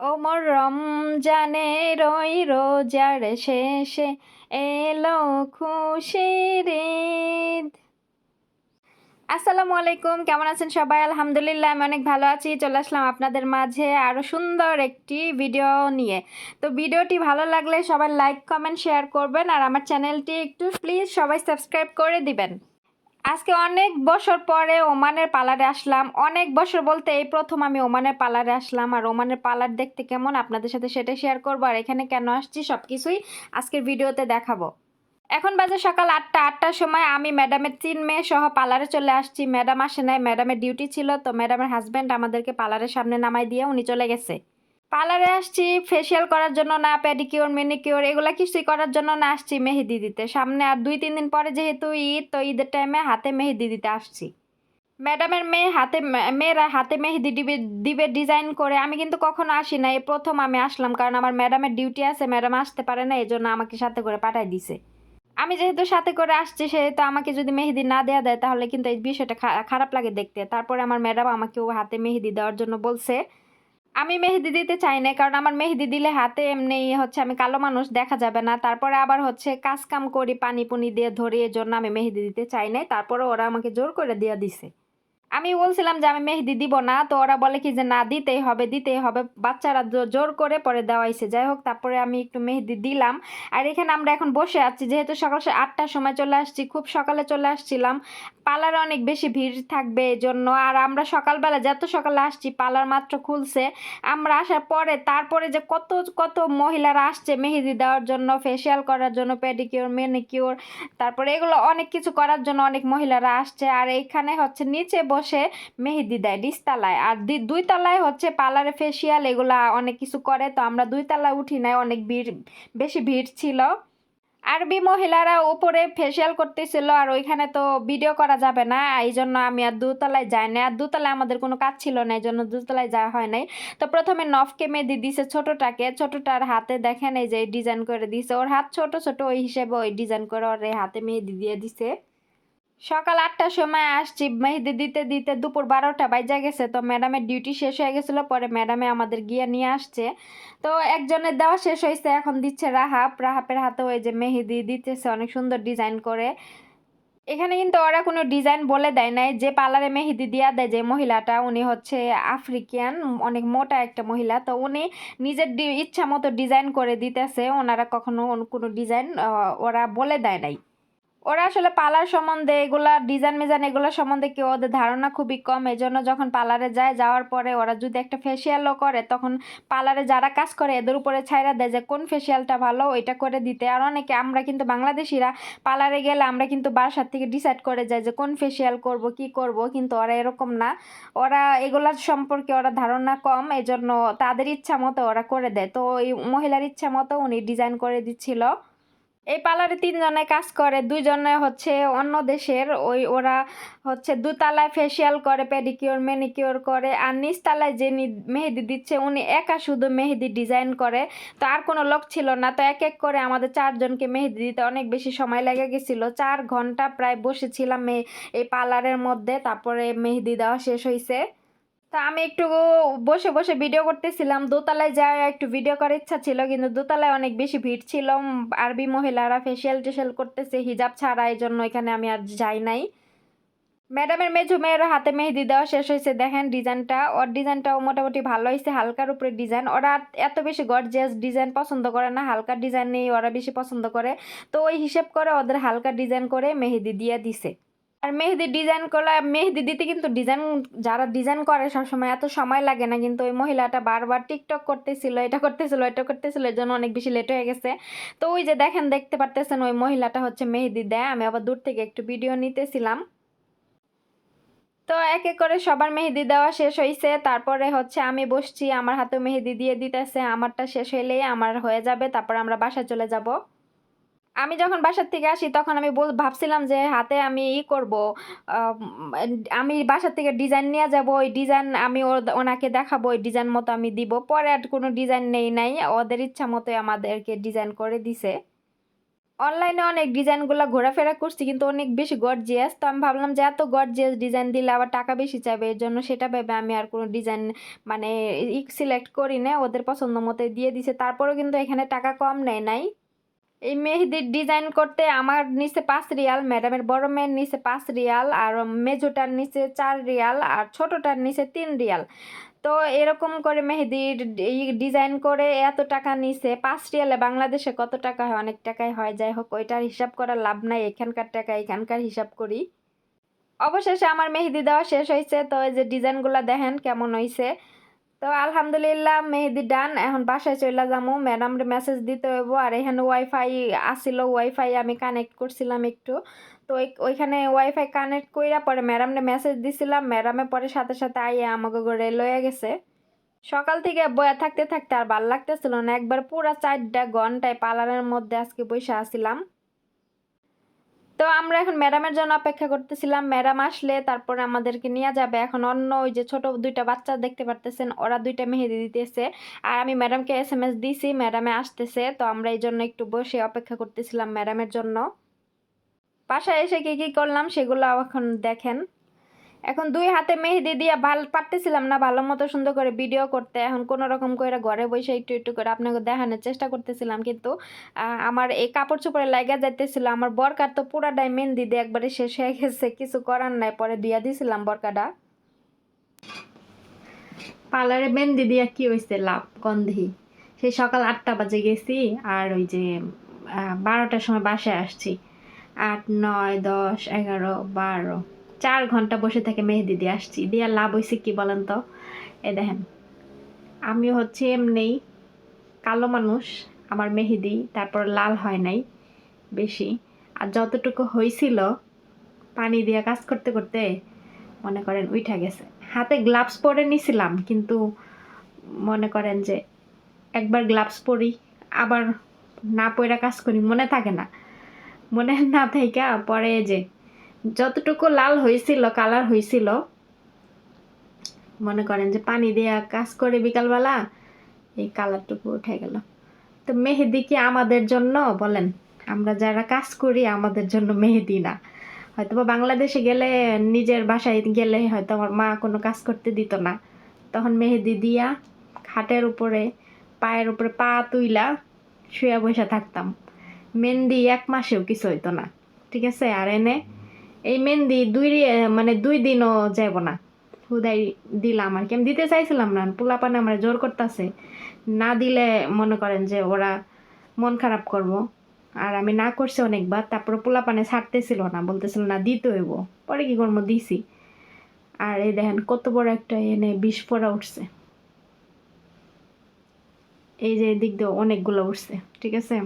ও মোর রমজানের ওই রোজার শেষে এলো খুশির ঈদ। আসসালামু আলাইকুম, কেমন আছেন সবাই? আলহামদুলিল্লাহ আমি অনেক ভালো আছি। চলে আসলাম আপনাদের মাঝে আরও সুন্দর একটি ভিডিও নিয়ে। তো ভিডিওটি ভালো লাগলে সবাই লাইক কমেন্ট শেয়ার করবেন, আর আমার চ্যানেলটি একটু প্লিজ সবাই সাবস্ক্রাইব করে দিবেন। আজকে অনেক বছর পরে ওমানের পার্লারে আসলাম। অনেক বছর বলতে এই প্রথম আমি ওমানের পার্লারে আসলাম, আর ওমানের পার্লার দেখতে কেমন আপনাদের সাথে সেটা শেয়ার করবো, আর এখানে কেন আসছি সব কিছুই আজকের ভিডিওতে দেখাবো। এখন বাজে সকাল 8টার সময় আমি ম্যাডামের 3 মেয়ে সহ পার্লারে চলে আসছি। ম্যাডাম আসে নাই, ম্যাডামের ডিউটি ছিল, তো ম্যাডামের হাজব্যান্ড আমাদেরকে পার্লারের সামনে নামাই দিয়ে উনি চলে গেছে। পার্লারে আসছি ফেসিয়াল করার জন্য না, পেডিকিওর মেনিকিওর এগুলা কিছুই করার জন্য না, আসছি মেহেদি দিতে। সামনে আর 2-3 দিন পরে যেহেতু ঈদ, তো ঈদের টাইমে হাতে মেহেদি দিতে আসছি। ম্যাডামের মেয়েরা হাতে মেহেদি দিবে দিবে ডিজাইন করে। আমি কিন্তু কখনো আসি না, এই প্রথম আমি আসলাম, কারণ আমার ম্যাডামের ডিউটি আছে, ম্যাডাম আসতে পারে না, এই জন্য আমাকে সাথে করে পাঠাই দিছে। আমি যেহেতু সাথে করে আসছি, সেহেতু আমাকে যদি মেহেদি না দেওয়া দেয় তাহলে কিন্তু এই বিষয়টা খারাপ লাগে দেখতে। তারপরে আমার ম্যাডাম আমাকেও হাতে মেহেদি দেওয়ার জন্য বলছে। আমি মেহেদি দিতে চাই না, কারণ আমার মেহেদি দিলে হাতে এমনি হচ্ছে আমি কালো মানুষ, দেখা যাবে না। তারপরে আবার হচ্ছে কাজ কাম করি, পানি পুনি দিয়ে ধরি, এর জন্য আমি মেহেদি দিতে চাই নাই। তারপরে ওরা আমাকে জোর করে দিয়ে দিছে। আমি বলছিলাম যে আমি মেহেদি দিব না, তো ওরা বলে কি যে না, দিতেই হবে দিতেই হবে। বাচ্চারা জোর করে পরে দেওয়াইছে। যাই হোক, তারপরে আমি একটু মেহেদি দিলাম। আর এখানে আমরা এখন বসে আছি, যেহেতু সকাল 8টার সময় চলে আসছি, খুব সকালে চলে আসছিলাম। পার্লারে অনেক বেশি ভিড় থাকবে এই জন্য। আর আমরা সকালবেলা যত সকালে আসছি, পার্লার মাত্র খুলছে। আমরা আসার পরে তারপরে যে কত কত মহিলারা আসছে মেহেদি দেওয়ার জন্য, ফেসিয়াল করার জন্য, পেডিকিওর মেনিকিওর, তারপরে এগুলো অনেক কিছু করার জন্য অনেক মহিলারা আসছে। আর এইখানে হচ্ছে নিচে বসে মেহেদি দেয় নিচতলায়, আর 2 তলায় হচ্ছে পার্লারে ফেসিয়াল এগুলা অনেক কিছু করে। তো আমরা 2 তলায় উঠি নাই, অনেক বেশি ভিড় ছিল। আরবি মহিলারা উপরে ফেসিয়াল করতেছিল, আর ওইখানে তো ভিডিও করা যাবে না, এই জন্য আমি আর 2তলায় যাই না। আর 2তলায় আমাদের কোনো কাজ ছিল না, এই জন্য 2তলায় যাওয়া হয় নাই। তো প্রথমে নফকে মেহেদি দিছে ছোটটাকে, ছোটটার হাতে দেখেন এই যে ডিজাইন করে দিছে। ওর হাত ছোট ছোট, ওই হিসেবে ওই ডিজাইন করে ওর হাতে মেহেদি দিয়ে দিছে। সকাল 8টার সময় আসছি, মেহেদি দিতে দিতে দুপুর 12টা বাজে গেছে। তো ম্যাডামের ডিউটি শেষ হয়ে গেছিলো, পরে ম্যাডামে আমাদের গিয়ে নিয়ে আসছে। তো একজনের দেওয়া শেষ হয়েছে, এখন দিচ্ছে রাহাপের হাতে ওই যে মেহেদি দিতেছে অনেক সুন্দর ডিজাইন করে। এখানে কিন্তু ওরা কোনো ডিজাইন বলে দেয় নাই। যে পার্লারে মেহেদি দিয়া দেয় যে মহিলাটা, উনি হচ্ছে আফ্রিকান, অনেক মোটা একটা মহিলা। তো উনি নিজের ইচ্ছা মতো ডিজাইন করে দিতেছে, ওনারা কখনো কোনো ডিজাইন ওরা বলে দেয় নাই। ওরা আসলে পার্লার সম্বন্ধে এগুলা ডিজাইন মিজাইন এগুলো সম্বন্ধে কেউ, ওদের ধারণা খুবই কম। এই জন্য যখন পার্লারে যায়, যাওয়ার পরে ওরা যদি একটা ফেসিয়ালও করে, তখন পার্লারে যারা কাজ করে এদের উপরে ছাইরা দেয় যে কোন ফেসিয়ালটা ভালো ওইটা করে দিতে। আর অনেকে আমরা কিন্তু বাংলাদেশিরা পার্লারে গেলে আমরা কিন্তু বাসার থেকে ডিসাইড করে যাই যে কোন ফেসিয়াল করব কি করব, কিন্তু ওরা এরকম না। ওরা এগুলার সম্পর্কে ওরা ধারণা কম, এই জন্য তাদের ইচ্ছা মতো ওরা করে দেয়। তো ওই মহিলার ইচ্ছা মতো উনি ডিজাইন করে দিচ্ছিল। এই পার্লারে 3 জনে কাজ করে, 2 জনে হচ্ছে অন্য দেশের। ওরা হচ্ছে 2তলায় ফেসিয়াল করে, পেডিকিওর মেনিকিওর করে, আর নিচতলায় যে মেহেদি দিচ্ছে উনি একা শুধু মেহেদি ডিজাইন করে। তো আর কোনো লোক ছিল না, তো এক এক করে আমাদের 4জনকে মেহেদি দিতে অনেক বেশি সময় লেগে গেছিলো। 4 ঘন্টা প্রায় বসেছিলাম এই পার্লারের মধ্যে, তারপরে মেহেদি দেওয়া শেষ হয়েছে। তো আমি একটু বসে বসে ভিডিও করতেছিলাম। দোতলায় যাওয়া একটু ভিডিও করার ইচ্ছা ছিল, কিন্তু দোতলায় অনেক বেশি ভিড় ছিল। আরবি মহিলারা ফেসিয়াল টেসিয়াল করতেছে হিজাব ছাড়া, এই জন্য এখানে আমি আর যাই নাই। ম্যাডামের মেঝো মেয়ের হাতে মেহেদি দেওয়া শেষ হয়েছে। দেখেন ডিজাইনটা, ওর ডিজাইনটাও মোটামুটি ভালো হয়েছে, হালকার উপরে ডিজাইন। ওরা এত বেশি গর্জিয়াস ডিজাইন পছন্দ করে না, হালকা ডিজাইন নেই ওরা বেশি পছন্দ করে। তো ওই হিসেব করে ওদের হালকা ডিজাইন করে মেহেদি দিয়ে দিছে। আর মেহেদি ডিজাইন করা, মেহেদি দিতে কিন্তু যারা ডিজাইন করে সবসময় এত সময় লাগে না, কিন্তু ওই মহিলাটা বারবার টিকটক করতেছিল, এটা করতেছিল এটা করতেছিল, এর জন্য অনেক বেশি লেট হয়ে গেছে। তো ওই যে দেখেন, দেখতে পারতেছেন ওই মহিলাটা হচ্ছে মেহেদি দেয়। আমি আবার দূর থেকে একটু ভিডিও নিতেছিলাম। তো এক এক করে সবার মেহেদি দেওয়া শেষ হয়েছে, তারপরে হচ্ছে আমি বসছি, আমার হাতেও মেহেদি দিয়ে দিতেছে। আমারটা শেষ হলেই আমার হয়ে যাবে, তারপর আমরা বাসায় চলে যাব। আমি যখন বাসার থেকে আসি তখন আমি ভাবছিলাম যে হাতে আমি করব, আমি বাসার থেকে ডিজাইন নিয়ে যাব, ওই ডিজাইন আমি ওনাকে দেখাবো, ওই ডিজাইন মতো আমি দিব। পরে আর কোনো ডিজাইন নেই নাই, ওদের ইচ্ছা মতোই আমাদেরকে ডিজাইন করে দিছে। অনলাইনে অনেক ডিজাইনগুলো ঘোরাফেরা করছি কিন্তু অনেক বেশি গর্জিয়াস, তো আমি ভাবলাম যে এত গর্জিয়াস ডিজাইন দিলে আবার টাকা বেশি চাইবে, এর জন্য সেটা ভেবে আমি আর কোনো ডিজাইন মানে সিলেক্ট করি না, ওদের পছন্দ মতো দিয়ে দিছে। তারপরেও কিন্তু এখানে টাকা কম নেয় নাই। এই মেহেদির ডিজাইন করতে আমার নিচে 5 রিয়াল, ম্যাডামের বড় মেয়ের নিচে 5 রিয়াল, আর মেজোটার নিচে 4 রিয়াল, আর ছোটোটার নিচে 3 রিয়াল। তো এরকম করে মেহেদির এই ডিজাইন করে এত টাকা নিছে। 5 রিয়ালে বাংলাদেশে কত টাকা হয়? অনেক টাকাই হয়। যাই হোক, ওইটার হিসাব করার লাভ নাই, এখানকার টাকা এখানকার হিসাব করি। অবশেষে আমার মেহেদি দেওয়া শেষ হয়েছে। তো এই যে ডিজাইনগুলো দেখেন কেমন হয়েছে। তো আলহামদুলিল্লাহ মেহেদি ডান। এখন বাসায় চলে যাবো, ম্যাডামরে মেসেজ দিতে হইব। আর এখানে ওয়াইফাই আসছিল, ওয়াইফাই আমি কানেক্ট করছিলাম একটু। তো ওইখানে ওয়াইফাই কানেক্ট কইরা পরে ম্যাডামরে মেসেজ দিছিলাম, ম্যাডামে পরে সাথে সাথে আইয়ে আমাকে ঘরে লয়ে গেছে। সকাল থেকে বয়া থাকতে থাকতে আর ভাল লাগতেছিল না, একবার পুরা 4টা ঘন্টায় পার্লারের মধ্যে আজকে বসে আসছিলাম। তো আমরা এখন ম্যাডামের জন্য অপেক্ষা করতেছিলাম, ম্যাডাম আসলে তারপরে আমাদেরকে নিয়ে যাবে। এখন অন্য ওই যে ছোট 2টা বাচ্চা দেখতে পারতেছেন, ওরা 2টা মেহেদি দিতেছে। আর আমি ম্যাডামকে SMS দিছি, ম্যাডামে আসতেছে। তো আমরা এই জন্য একটু বসে অপেক্ষা করতেছিলাম ম্যাডামের জন্য। বাসায় এসে কি কি করলাম সেগুলো এখন দেখেন। এখন 2 হাতে মেহেদি দিয়ে পারতেছিলাম না ভালো মতো সুন্দর করে ভিডিও করতে। এখন কোনো রকম করে ঘরে বসে একটু একটু করে আপনাকে দেখানোর চেষ্টা করতেছিলাম, কিন্তু আমার এই কাপড় চোপড়ে লাগা যাইতেছিল। আমার বরকার তো পুরাটাই মেহেদি দিয়ে একবারে শেষ হয়ে গেছে, কিছু করার নাই, পরে দিয়া দিছিলাম বরকাটা। পার্লারে মেহেদি দিয়া কি হয়েছে লাভ গন্ধি। সেই সকাল 8টা বাজে গেছি, আর ওই যে 12টার সময় বাসায় আসছি। 8, 9, 10, 11, 12, 4 ঘন্টা বসে থেকে মেহেদি দিয়ে আসছি। দিয়ে লাভ হয়েছে কি বলেন তো? এ দেখেন, আমি হচ্ছে এমনি কালো মানুষ, আমার মেহেদি তারপর লাল হয় নাই বেশি। আর যতটুকু হয়েছিল পানি দিয়ে কাজ করতে করতে মনে করেন উঠা গেছে। হাতে গ্লাভস পরে নিছিলাম, কিন্তু মনে করেন যে একবার গ্লাভস পরি আবার না পরে কাজ করি, মনে থাকে না। মনে না থাইকা পরে যে যতটুকু লাল হয়েছিল কালার হয়েছিল, মনে করেন যে পানি দিয়ে কাজ করে বিকালবেলা এই কালারটুকু উঠে গেল। তো মেহেদি কি আমাদের জন্য বলেন? আমরা যারা কাজ করি আমাদের জন্য মেহেদি না। হয়তো বা বাংলাদেশে গেলে, নিজের বাসায় গেলে হয়তো আমার মা কোনো কাজ করতে দিত না, তখন মেহেদি দিয়া খাটের উপরে পায়ের উপরে পা তুইলা শুয়ে বসে থাকতাম। মেহেন্দি 1 মাসেও কিছু হইতো না, ঠিক আছে? আর এনে এই মেহেন্দি 2 দিনও যাব না, হুদাই দিলাম আর কি। আমি দিতে চাইছিলাম না, পোলাপানে আমার জোর করতেছে, না দিলে মনে করেন যে ওরা মন খারাপ করব। আর আমি না করছি অনেকবার, তারপরে পোলাপানে ছাড়তেছিল না, বলতেছিল না দিতে হইব। পরে কি করবো, দিছি। আর এই দেখেন কত বড় একটা এনে 20 ফোঁটা উঠছে, এই যে এদিক দিয়ে অনেকগুলো উঠছে, ঠিক আছে?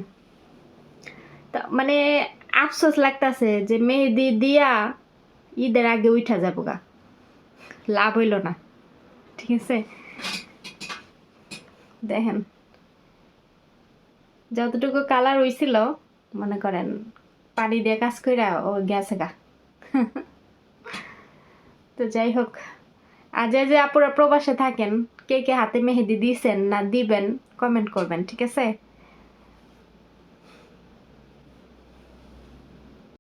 তা মানে আফসোস লাগতেছে যে মেহেদি দিয়া ঈদের আগে উঠা যাবো গা, লাভ হইল না, ঠিক আছে? দেখেন যতটুকু কালার হইছিল মনে করেন পানি দিয়ে কাজ কইরা ও গেছে গা। তো যাই হোক, আর যে আপুরা প্রবাসে থাকেন, কে কে হাতে মেহেদি দিয়েছেন না দিবেন কমেন্ট করবেন, ঠিক আছে?